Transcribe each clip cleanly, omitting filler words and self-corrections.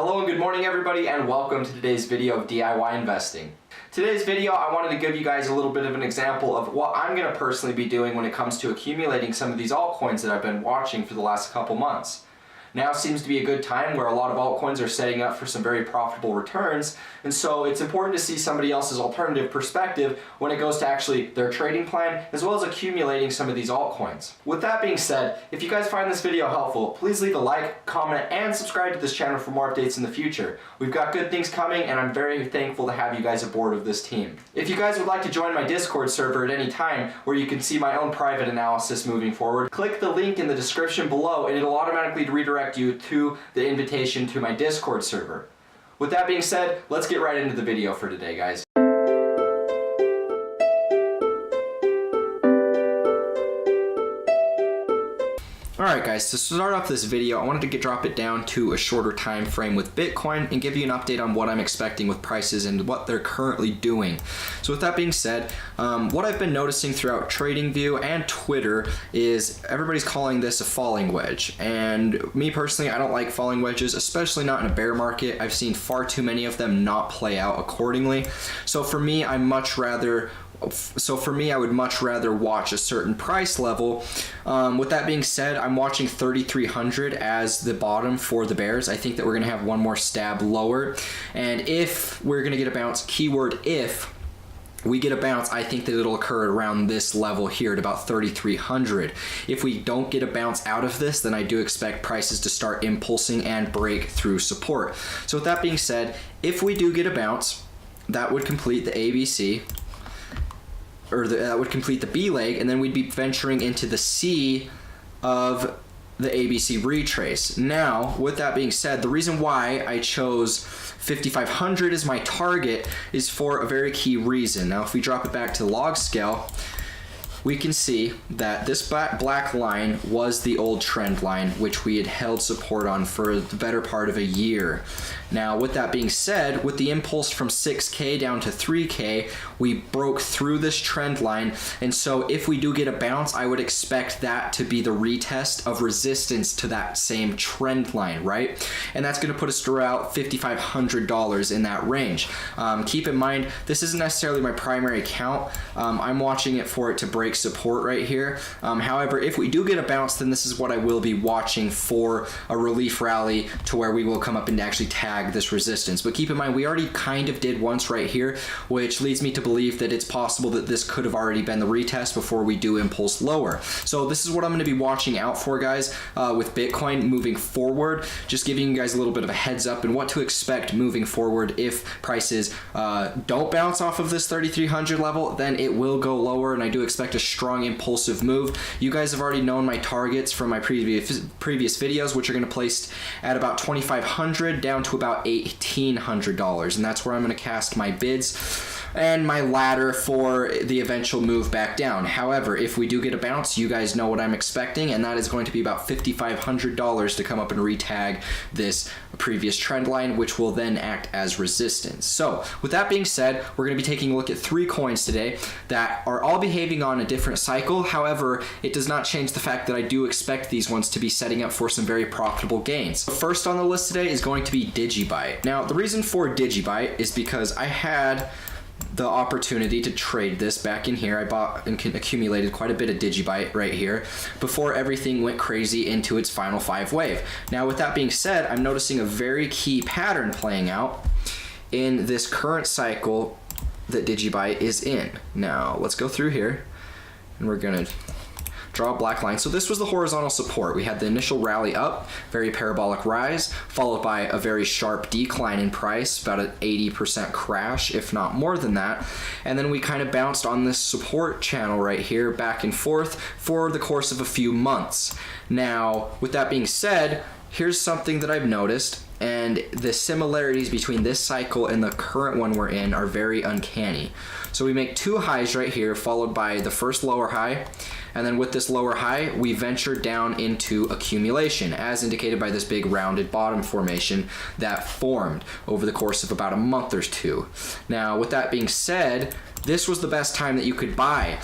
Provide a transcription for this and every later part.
Hello and good morning everybody, and welcome to today's video of DIY investing. Today's video, I wanted to give you guys a little bit of an example of what I'm going to personally be doing when it comes to accumulating some of these altcoins that I've been watching for the last couple months. Now seems to be a good time where a lot of altcoins are setting up for some very profitable returns, and so it's important to see somebody else's alternative perspective when it goes to actually their trading plan as well as accumulating some of these altcoins. With that being said, if you guys find this video helpful, please leave a like, comment, and subscribe to this channel for more updates in the future. We've got good things coming and I'm very thankful to have you guys aboard of this team. If you guys would like to join my Discord server at any time where you can see my own private analysis moving forward, click the link in the description below and it'll automatically redirect you to the invitation to my Discord server. With that being said, let's get right into the video for today, guys. Alright guys, to start off this video, I wanted to drop it down to a shorter time frame with Bitcoin and give you an update on what I'm expecting with prices and what they're currently doing. So with that being said, what I've been noticing throughout TradingView and Twitter is everybody's calling this a falling wedge. And me personally, I don't like falling wedges, especially not in a bear market. I've seen far too many of them not play out accordingly. So for me, I would much rather watch a certain price level. With that being said, I'm watching 3,300 as the bottom for the bears. I think that we're going to have one more stab lower. And if we're going to get a bounce, keyword if, we get a bounce, I think that it'll occur around this level here at about 3,300. If we don't get a bounce out of this, then I do expect prices to start impulsing and break through support. So with that being said, if we do get a bounce, that would complete the ABC. That would complete the B leg, and then we'd be venturing into the C of the ABC retrace. Now, with that being said, the reason why I chose 5,500 as my target is for a very key reason. Now, if we drop it back to the log scale, we can see that this black line was the old trend line, which we had held support on for the better part of a year. Now, with that being said, with the impulse from 6K down to 3K, we broke through this trend line, and so if we do get a bounce, I would expect that to be the retest of resistance to that same trend line, right? And that's going to put us around $5,500 in that range. Keep in mind, this isn't necessarily my primary count. I'm watching it for it to break support right here. However, if we do get a bounce, then this is what I will be watching for a relief rally to where we will come up and actually tag this resistance. But keep in mind, we already kind of did once right here, which leads me to believe that it's possible that this could have already been the retest before we do impulse lower. So this is what I'm going to be watching out for, guys, with Bitcoin moving forward. Just giving you guys a little bit of a heads up and what to expect moving forward. If prices don't bounce off of this 3,300 level, then it will go lower, and I do expect a strong impulsive move. You guys have already known my targets from my previous videos, which are going to place at about 2,500 down to about $1,800, and that's where I'm going to cast my bids and my ladder for the eventual move back down. However, if we do get a bounce, you guys know what I'm expecting, and that is going to be about $5,500 to come up and retag this previous trend line, which will then act as resistance. So with that being said, we're going to be taking a look at 3 coins today that are all behaving on a different cycle. However, it does not change the fact that I do expect these ones to be setting up for some very profitable gains. First on the list today is going to be D.I.Y. Now, the reason for D.I.Y is because I had the opportunity to trade this back in here. I bought and accumulated quite a bit of D.I.Y right here before everything went crazy into its final 5 wave. Now, with that being said, I'm noticing a very key pattern playing out in this current cycle that D.I.Y is in. Now, let's go through here and we're gonna draw a black line. So this was the horizontal support. We had the initial rally up, very parabolic rise, followed by a very sharp decline in price, about an 80% crash, if not more than that. And then we kind of bounced on this support channel right here, back and forth for the course of a few months. Now, with that being said, here's something that I've noticed, and the similarities between this cycle and the current one we're in are very uncanny. So we make 2 highs right here, followed by the first lower high, And then with this lower high, we ventured down into accumulation, as indicated by this big rounded bottom formation that formed over the course of about a month or two. Now, with that being said, this was the best time that you could buy.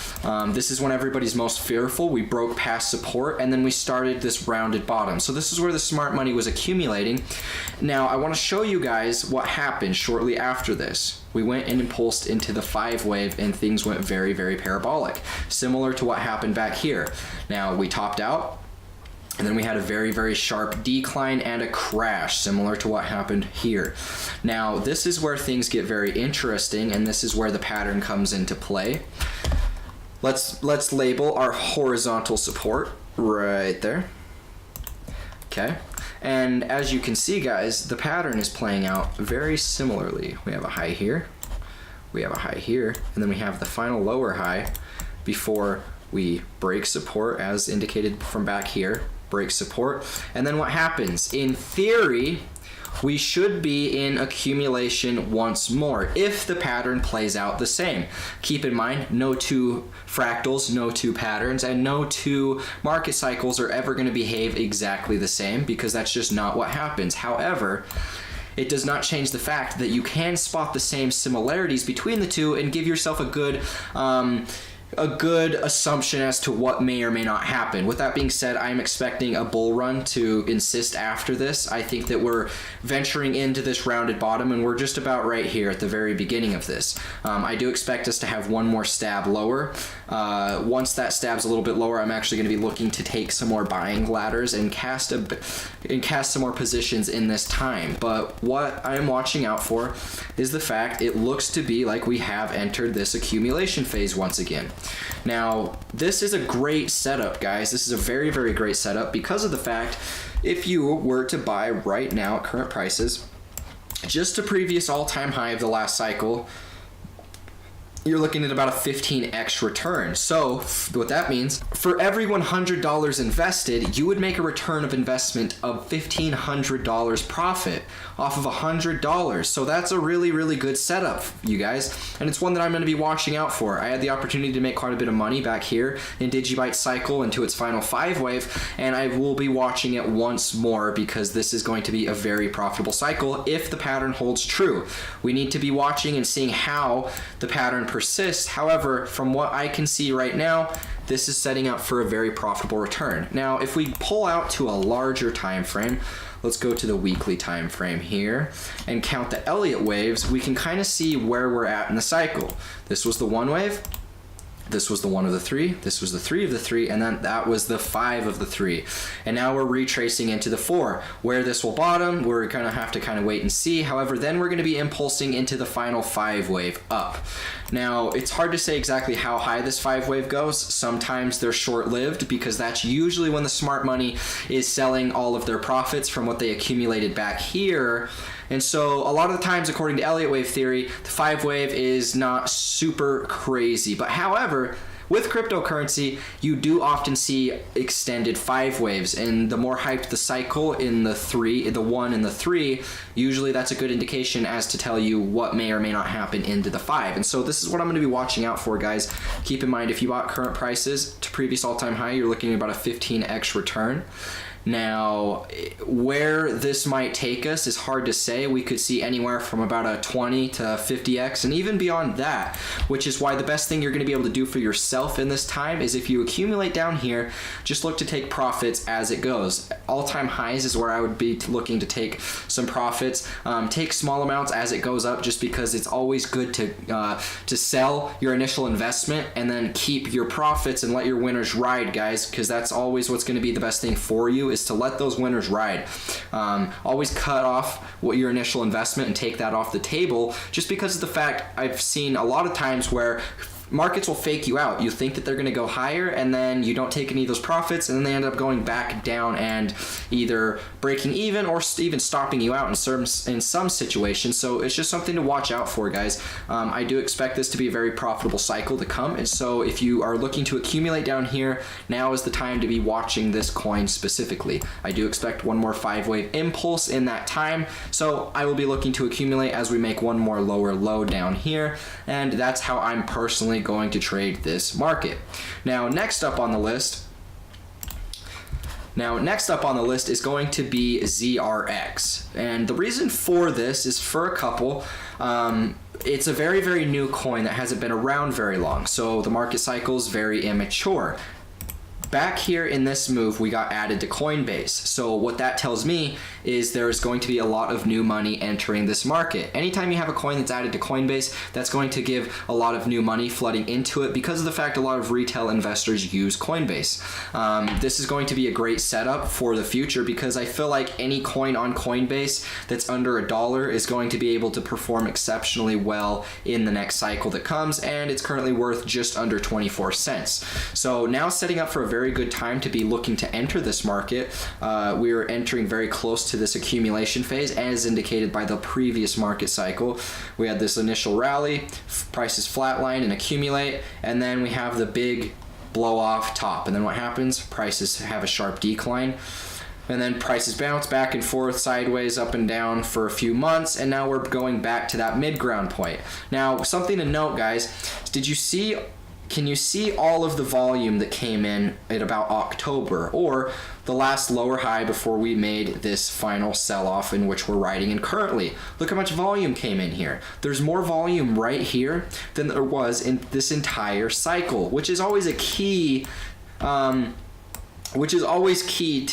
This is when everybody's most fearful. We broke past support, and then we started this rounded bottom. So this is where the smart money was accumulating. Now, I want to show you guys what happened shortly after this. We went and impulsed into the 5 wave, and things went very, very parabolic, similar to what happened back here. Now, we topped out, and then we had a very, very sharp decline and a crash, similar to what happened here. Now, this is where things get very interesting, and this is where the pattern comes into play. Let's label our horizontal support right there. Okay. And as you can see, guys, the pattern is playing out very similarly. We have a high here, we have a high here, and then we have the final lower high before we break support, as indicated from back here. Break support, and then what happens? In theory, we should be in accumulation once more if the pattern plays out the same. Keep in mind, no two fractals, no two patterns, and no two market cycles are ever going to behave exactly the same, because that's just not what happens. However, it does not change the fact that you can spot the same similarities between the two and give yourself a good assumption as to what may or may not happen. With that being said, I'm expecting a bull run to insist after this. I think that we're venturing into this rounded bottom, and we're just about right here at the very beginning of this. I do expect us to have one more stab lower. Once that stab's a little bit lower, I'm actually going to be looking to take some more buying ladders and cast some more positions in this time. But what I'm watching out for is the fact it looks to be like we have entered this accumulation phase once again. Now, this is a great setup, guys. This is a very, very great setup because of the fact if you were to buy right now at current prices, just a previous all-time high of the last cycle, you're looking at about a 15x return. So what that means, for every $100 invested, you would make a return of investment of $1,500 profit off of $100. So that's a really, really good setup, you guys. And it's one that I'm going to be watching out for. I had the opportunity to make quite a bit of money back here in D.I.Y cycle into its final 5 wave, and I will be watching it once more because this is going to be a very profitable cycle if the pattern holds true. We need to be watching and seeing how the pattern persists. However, from what I can see right now, this is setting up for a very profitable return. Now, if we pull out to a larger time frame, let's go to the weekly time frame here and count the Elliott waves, we can kind of see where we're at in the cycle. This was the 1 wave, this was the 1 of the 3, this was the 3 of the 3, and then that was the 5 of the 3. And now we're retracing into the 4. Where this will bottom, we're gonna have to kind of wait and see. However, then we're gonna be impulsing into the final 5 wave up. Now, it's hard to say exactly how high this 5 wave goes. Sometimes they're short-lived because that's usually when the smart money is selling all of their profits from what they accumulated back here. And so a lot of the times, according to Elliott wave theory, the 5 wave is not super crazy. But however, with cryptocurrency, you do often see extended 5 waves, and the more hyped the cycle in the 1 and the 3, usually that's a good indication as to tell you what may or may not happen into the 5. And so this is what I'm going to be watching out for, guys. Keep in mind, if you bought current prices to previous all-time high, you're looking at about a 15x return. Now, where this might take us is hard to say. We could see anywhere from about a 20 to 50x and even beyond that, which is why the best thing you're going to be able to do for yourself in this time is if you accumulate down here, just look to take profits as it goes. All-time highs is where I would be looking to take some profits. Take small amounts as it goes up, just because it's always good to sell your initial investment and then keep your profits and let your winners ride, guys, because that's always what's going to be the best thing for you, is to let those winners ride. Always cut off what your initial investment and take that off the table, just because of the fact I've seen a lot of times where markets will fake you out. You think that they're going to go higher, and then you don't take any of those profits, and then they end up going back down and either breaking even or even stopping you out in some situations. So it's just something to watch out for, guys. I do expect this to be a very profitable cycle to come, and so if you are looking to accumulate down here, now is the time to be watching this coin specifically. I do expect one more 5 wave impulse in that time, so I will be looking to accumulate as we make one more lower low down here, and that's how I'm personally personally going to trade this market. Now, next up on the list is going to be ZRX. And the reason for this is for a couple. It's a very, very new coin that hasn't been around very long, so the market cycle is very immature. Back here in this move, we got added to Coinbase. So what that tells me is there's going to be a lot of new money entering this market. Anytime you have a coin that's added to Coinbase, that's going to give a lot of new money flooding into it because of the fact a lot of retail investors use Coinbase. This is going to be a great setup for the future because I feel like any coin on Coinbase that's under $1 is going to be able to perform exceptionally well in the next cycle that comes, and it's currently worth just under 24 cents. So now setting up for a very good time to be looking to enter this market. We are entering very close to this accumulation phase as indicated by the previous market cycle. We had this initial rally, prices flatline and accumulate, and then we have the big blow off top. And then what happens? Prices have a sharp decline. And then prices bounce back and forth, sideways, up and down for a few months, and now we're going back to that mid-ground point. Now, something to note, guys, can you see all of the volume that came in at about October, or the last lower high before we made this final sell-off in which we're riding in currently? Look how much volume came in here. There's more volume right here than there was in this entire cycle, which is always a key, to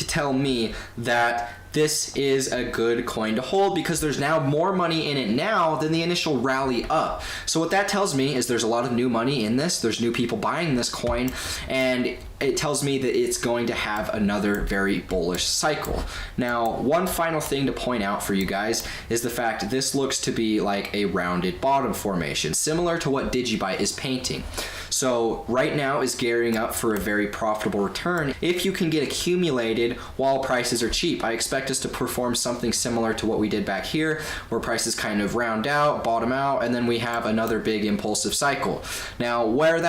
tell me that this is a good coin to hold because there's now more money in it now than the initial rally up. So what that tells me is there's a lot of new money in this. There's new people buying this coin, and it tells me that it's going to have another very bullish cycle. Now, one final thing to point out for you guys is the fact this looks to be like a rounded bottom formation, similar to what D.I.Y is painting. So right now is gearing up for a very profitable return if you can get accumulated while prices are cheap. I expect us to perform something similar to what we did back here, where prices kind of round out, bottom out, and then we have another big impulsive cycle. Now, when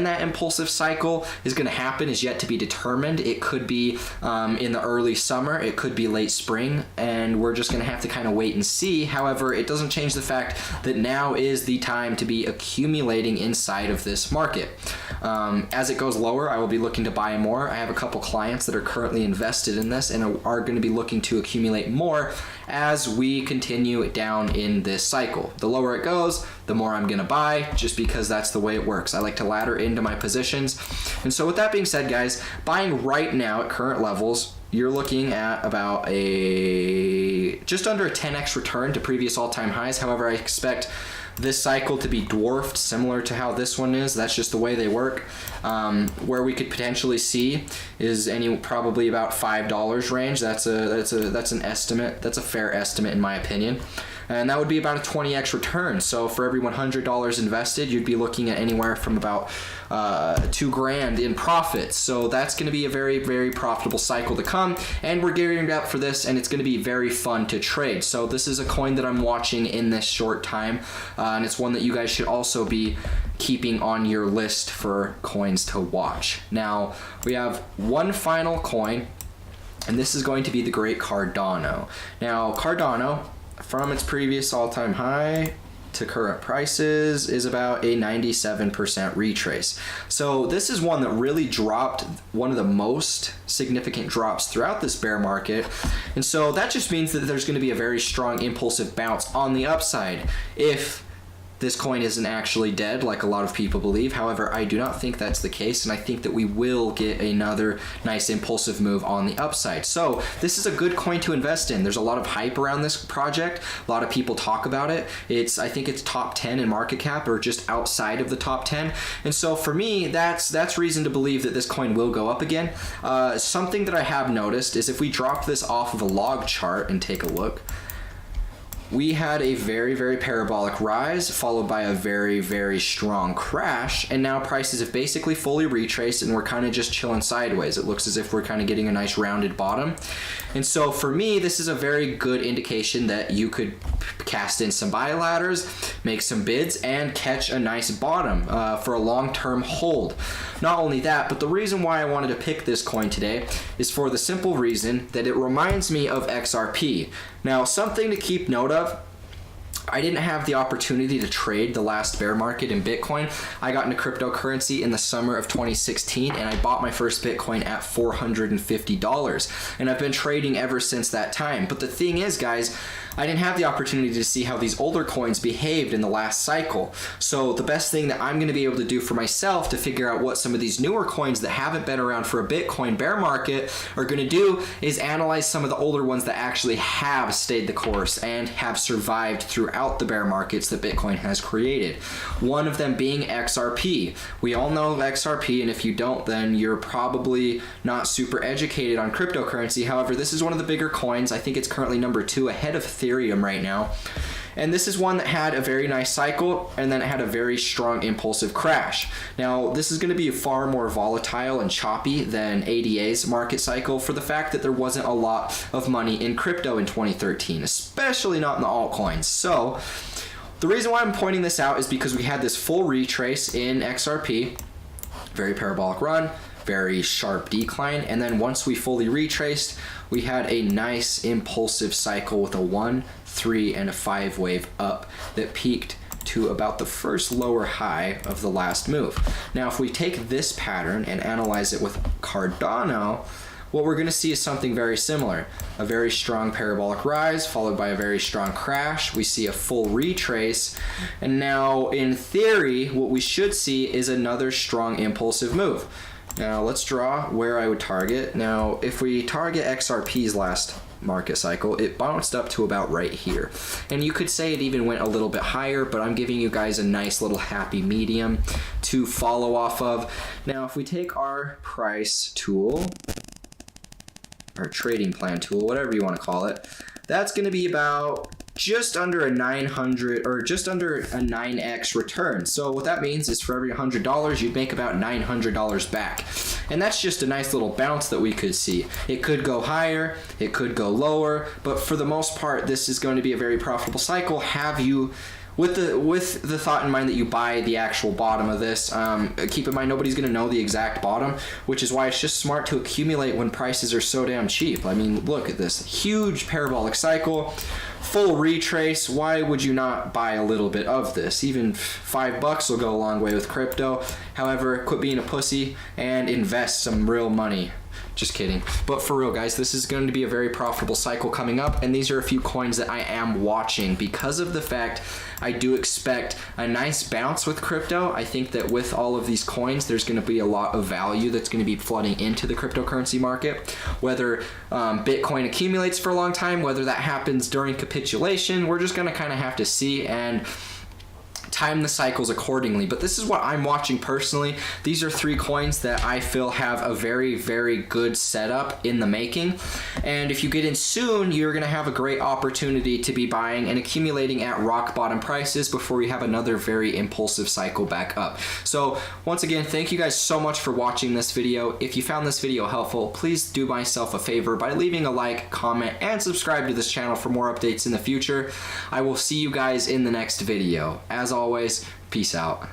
that impulsive cycle is going to happen is yet to be determined. It could be in the early summer, it could be late spring, and we're just going to have to kind of wait and see. However, it doesn't change the fact that now is the time to be accumulating inside of this market. As it goes lower, I will be looking to buy more. I have a couple clients that are currently invested in this and are going to be looking to accumulate more as we continue down in this cycle. The lower it goes, the more I'm going to buy, just because that's the way it works. I like to ladder into my positions. And so with that being said, guys, buying right now at current levels, you're looking at about just under a 10x return to previous all-time highs. However, I expect this cycle to be dwarfed, similar to how this one is. That's just the way they work. Where we could potentially see is probably about $5 range. That's an estimate. That's a fair estimate in my opinion. And that would be about a 20x return. So for every $100 invested, you'd be looking at anywhere from about $2,000 in profits. So that's going to be a very, very profitable cycle to come. And we're gearing up for this, and it's going to be very fun to trade. So this is a coin that I'm watching in this short time, and it's one that you guys should also be keeping on your list for coins to watch. Now, we have one final coin, and this is going to be the great Cardano. Now, Cardano, from its previous all-time high to current prices, is about a 97% retrace. So this is one that really dropped, one of the most significant drops throughout this bear market. And so that just means that there's going to be a very strong impulsive bounce on the upside if this coin isn't actually dead like a lot of people believe. However, I do not think that's the case, and I think that we will get another nice impulsive move on the upside. So this is a good coin to invest in. There's a lot of hype around this project. A lot of people talk about it. I think it's top 10 in market cap, or just outside of the top 10. And so for me, that's reason to believe that this coin will go up again. Something that I have noticed is if we drop this off of a log chart and take a look, we had a very, very parabolic rise followed by a very, very strong crash, and now prices have basically fully retraced and we're kind of just chilling sideways. It looks as if we're kind of getting a nice rounded bottom. And so for me, this is a very good indication that you could cast in some buy ladders, make some bids, and catch a nice bottom for a long-term hold. Not only that, but the reason why I wanted to pick this coin today is for the simple reason that it reminds me of XRP. Now, something to keep note of I didn't have the opportunity to trade the last bear market in Bitcoin. I got into cryptocurrency in the summer of 2016, and I bought my first Bitcoin at $450. And I've been trading ever since that time. But the thing is, guys, I didn't have the opportunity to see how these older coins behaved in the last cycle. So the best thing that I'm going to be able to do for myself to figure out what some of these newer coins that haven't been around for a Bitcoin bear market are going to do is analyze some of the older ones that actually have stayed the course and have survived throughout the bear markets that Bitcoin has created. One of them being XRP. We all know XRP, and if you don't, then you're probably not super educated on cryptocurrency. However, this is one of the bigger coins. I think it's currently number 2 ahead of Ethereum right now. And this is one that had a very nice cycle, and then it had a very strong impulsive crash. Now, this is going to be far more volatile and choppy than ADA's market cycle for the fact that there wasn't a lot of money in crypto in 2013, especially not in the altcoins. So, the reason why I'm pointing this out is because we had this full retrace in XRP, very parabolic run, very sharp decline, and then once we fully retraced, we had a nice impulsive cycle with a 1, 3, and a 5 wave up that peaked to about the first lower high of the last move. Now, if we take this pattern and analyze it with Cardano, what we're going to see is something very similar. A very strong parabolic rise followed by a very strong crash. We see a full retrace, and now in theory what we should see is another strong impulsive move. Now let's draw where I would target. Now if we target XRP's last market cycle, it bounced up to about right here, and you could say it even went a little bit higher, but I'm giving you guys a nice little happy medium to follow off of. Now if we take our price tool, our trading plan tool, whatever you want to call it, that's going to be about just under a 900 or just under a 9x return. So what that means is for every $100 you'd make about $900 back, and that's just a nice little bounce that we could see. It could go higher, it could go lower, but for the most part this is going to be a very profitable cycle. Have you with the thought in mind that you buy the actual bottom of this. Keep in mind nobody's going to know the exact bottom, which is why it's just smart to accumulate when prices are so damn cheap. I mean, look at this huge parabolic cycle, full retrace. Why would you not buy a little bit of this? Even $5 will go a long way with crypto. However, quit being a pussy and invest some real money. Just kidding. But for real, guys, this is going to be a very profitable cycle coming up, and these are a few coins that I am watching because of the fact I do expect a nice bounce with crypto. I think that with all of these coins, there's going to be a lot of value that's going to be flooding into the cryptocurrency market. Whether Bitcoin accumulates for a long time, whether that happens during capitulation, we're just going to kind of have to see and time the cycles accordingly. But this is what I'm watching personally. These are 3 coins that I feel have a very, very good setup in the making, and if you get in soon, you're going to have a great opportunity to be buying and accumulating at rock bottom prices before we have another very impulsive cycle back up. So once again, thank you guys so much for watching this video. If you found this video helpful, please do myself a favor by leaving a like, comment, and subscribe to this channel for more updates in the future. I will see you guys in the next video. As always, peace out.